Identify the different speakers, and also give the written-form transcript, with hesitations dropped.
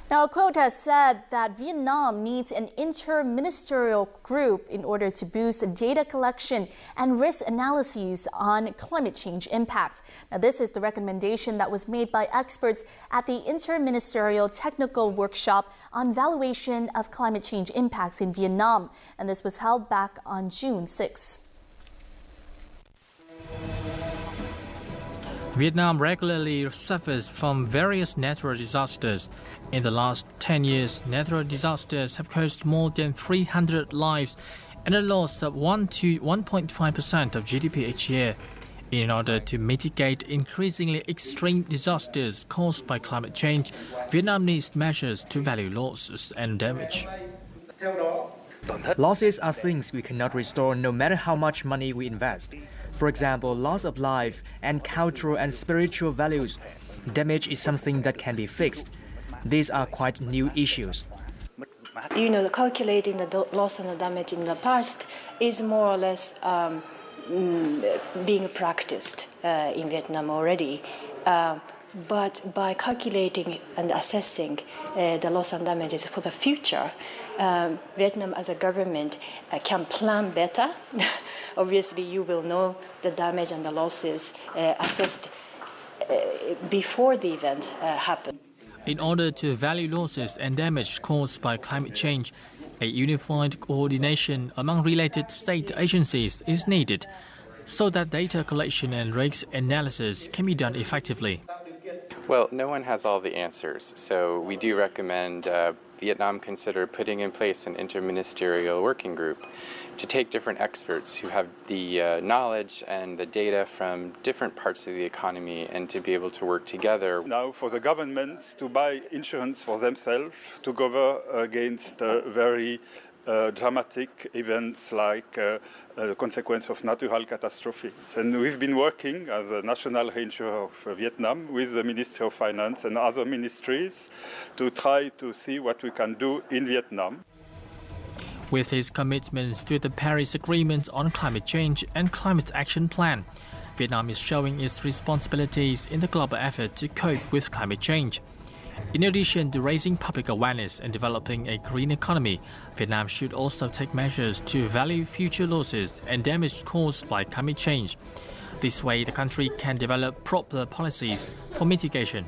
Speaker 1: Now, a quote has said that Vietnam needs an inter-ministerial group in order to boost data collection and risk analyses on climate change impacts. Now, this is the recommendation that was made by experts at the Inter-Ministerial Technical Workshop on Valuation of Climate Change Impacts in Vietnam, and this was held back on June 6.
Speaker 2: Vietnam regularly suffers from various natural disasters. In the last 10 years, natural disasters have cost more than 300 lives and a loss of 1 to 1.5% of GDP each year. In order to mitigate increasingly extreme disasters caused by climate change, Vietnam needs measures to value losses and damage.
Speaker 3: Losses are things we cannot restore no matter how much money we invest. For example, loss of life and cultural and spiritual values. Damage is something that can be fixed. These are quite new issues.
Speaker 4: Calculating the loss and the damage in the past is more or less being practiced in Vietnam already. But by calculating and assessing the loss and damages for the future, Vietnam as a government can plan better. Obviously, you will know the damage and the losses assessed before the event happens.
Speaker 2: In order to value losses and damage caused by climate change, a unified coordination among related state agencies is needed so that data collection and risk analysis can be done effectively.
Speaker 5: Well, no one has all the answers, so we do recommend Vietnam consider putting in place an interministerial working group to take different experts who have the knowledge and the data from different parts of the economy and to be able to work together.
Speaker 6: Now for the governments to buy insurance for themselves to cover against very dramatic events like the consequence of natural catastrophes. And we've been working as a national reinsurer of Vietnam with the Ministry of Finance and other ministries to try to see what we can do in Vietnam.
Speaker 2: With his commitments to the Paris Agreement on climate change and climate action plan, Vietnam is showing its responsibilities in the global effort to cope with climate change. In addition to raising public awareness and developing a green economy, Vietnam should also take measures to value future losses and damage caused by climate change. This way, the country can develop proper policies for mitigation.